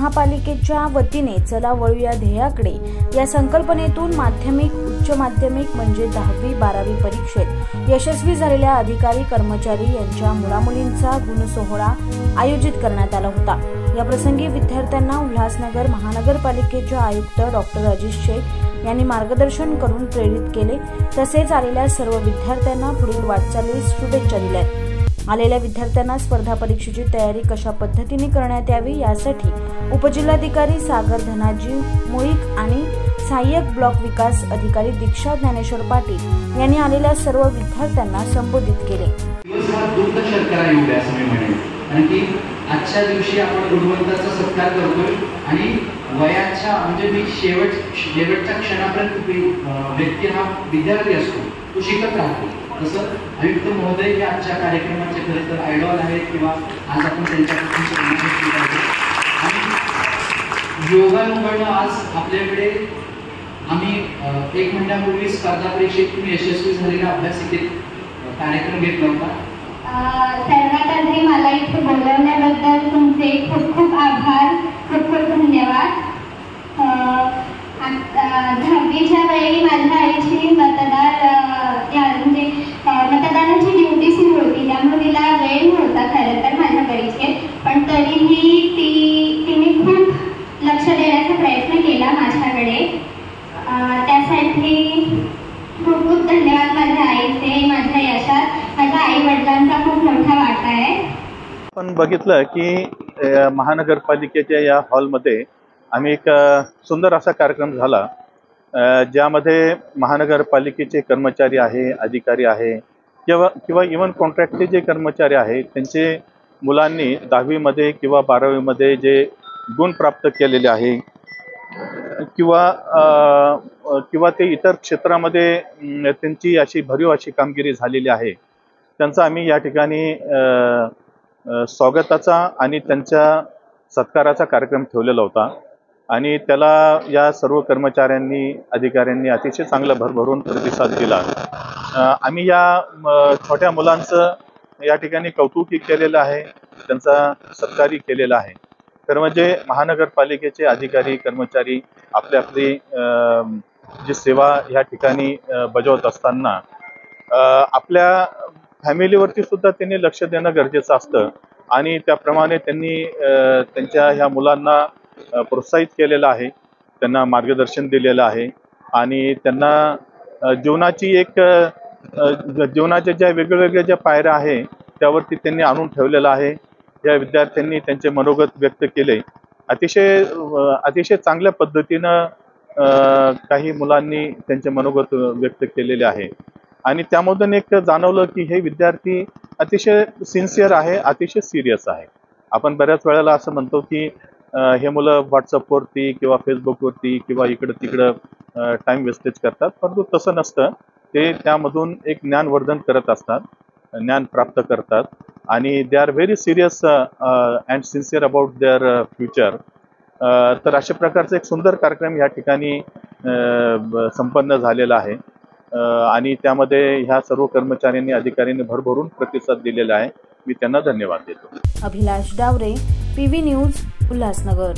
महापालिकेच्या वतीने चला वळूया ध्येयाकडे या संकल्पनेतून माध्यमिक, उच्च माध्यमिक म्हणजे 10वी 12वी परीक्षेत यशस्वी झालेल्या अधिकारी कर्मचारी यांच्या मुलामुलींचा गुणसोहळा आयोजित करण्यात आला होता। या प्रसंगी विद्यार्थ्यांना उल्हासनगर महानगरपालिकेचे आयुक्त डॉक्टर अजिज शेख यांनी मार्गदर्शन करून प्रेरित केले। तसेच आलेल्या सर्व विद्यार्थ्यांना पुढील वाटचालीस शुभेच्छा दिल्या। आलेल्या विद्यार्थ्यांना स्पर्धा परीक्षेची तयारी कशा पद्धतीने करण्यात यावी यासाठी उपजिल्हाधिकारी सागर धनाजी मुळीक आणि सहाय्यक ब्लॉक विकास अधिकारी दीक्षा ज्ञानेश्वर पाटील यांनी आलेल्या सर्व विद्यार्थ्यांना संबोधित केले। आजच्या दिवशी आपण गुणवंताचा सत्कार करतोय आणि वयाच्या म्हणजे मी शेवटच्या क्षणापर्यंत व्यक्ती हा विद्यार्थी असतो, तो शिकत राहतो। तसं आयुक्त महोदय हे आजच्या कार्यक्रमाचे खरं तर आयडॉल आहेत किंवा आज आपण त्यांच्यापासून आणि योगायोगानं आज आपल्याकडे आम्ही 1 महिन्यापूर्वी स्पर्धा परीक्षेतून यशस्वी झालेला अभ्यासिकेत कार्यक्रम घेतला होता। सर्वात आधी मला इथे बोलवण्याबद्दल तुमचे खूप खूप आभार, खूप खूप धन्यवाद। 10वीच्या वेळी माझ्या आईची मतदानाची ड्युटी सुरू होती, त्यामुळे तिला वेळ नव्हता खरं तर माझ्या परीक्षेत, पण तरीही तिने खूप लक्ष देण्याचा प्रयत्न केला माझ्याकडे। त्यासाठी खूप खूप धन्यवाद माझ्या आईचे। माझ्या यशात माझ्या आई वडिलांचा खूप मोठा वाटा आहे। आपण बघितलं की महानगरपालिकेच्या या हॉलमध्ये आम्ही एक सुंदर असा कार्यक्रम झाला, ज्यामध्ये महानगरपालिकेचे कर्मचारी आहे, अधिकारी आहे किंवा इव्हन कॉन्ट्रॅक्टचे जे कर्मचारी आहेत त्यांचे मुलांनी 10वी मध्ये किंवा 12वी मध्ये जे गुण प्राप्त केलेले आहे किंवा ते इतर क्षेत्रामध्ये त्यांची अशी भरीव अशी कामगिरी झालेली आहे, त्यांचा आम्ही या ठिकाणी स्वागताचा आणि त्यांच्या सत्काराचा कार्यक्रम ठेवलेला होता आणि त्याला या सर्व कर्मचाऱ्यांनी, अधिकाऱ्यांनी अतिशय चांगला भरभरून प्रतिसाद दिला। आम्ही या छोट्या मुलांचं या ठिकाणी कौतुकही केलेलं आहे, त्यांचा सत्कारही केलेला आहे। तर म्हणजे महानगरपालिकेचे अधिकारी कर्मचारी आपली जी सेवा या ठिकाणी बजावत असताना आपल्या फॅमिलीवरती सुद्धा त्यांनी लक्ष देणं गरजेचं असतं आणि त्याप्रमाणे त्यांनी त्यांच्या ह्या मुलांना प्रोत्साहित केलेलं आहे, त्यांना मार्गदर्शन दिलेलं आहे आणि त्यांना जीवनाच्या ज्या वेगवेगळ्या ज्या पायऱ्या आहे त्यावरती त्यांनी आणून ठेवलेलं आहे। या विद्यार्थ्यांनी त्यांचे मनोगत व्यक्त केले, अतिशय चांगल्या पद्धतीनं काही मुलांनी त्यांचे मनोगत व्यक्त केलेले आहे आणि त्यामधून एक जाणवलं की हे विद्यार्थी अतिशय सिन्सिअर आहे, अतिशय सिरियस आहे। आपण बऱ्याच वेळेला असं म्हणतो की हे मुलं व्हॉट्सअपवरती किंवा फेसबुकवरती किंवा इकडं तिकडं टाइम वेस्टेज करतात, परंतु तसं नसतं। ते त्यामधून एक ज्ञानवर्धन करत असतात, ज्ञान प्राप्त करतात आणि they are very serious and sincere about their future. तर अशा प्रकारचा एक सुंदर कार्यक्रम या ठिकाणी संपन्न झालेला आहे आणि त्यामध्ये ह्या सर्व कर्मचाऱ्यांनी, अधिकाऱ्यांनी भरभरून प्रतिसाद दिलेला आहे। मी त्यांना धन्यवाद देतो। अभिलाष डावरे, PV न्यूज, उल्हासनगर।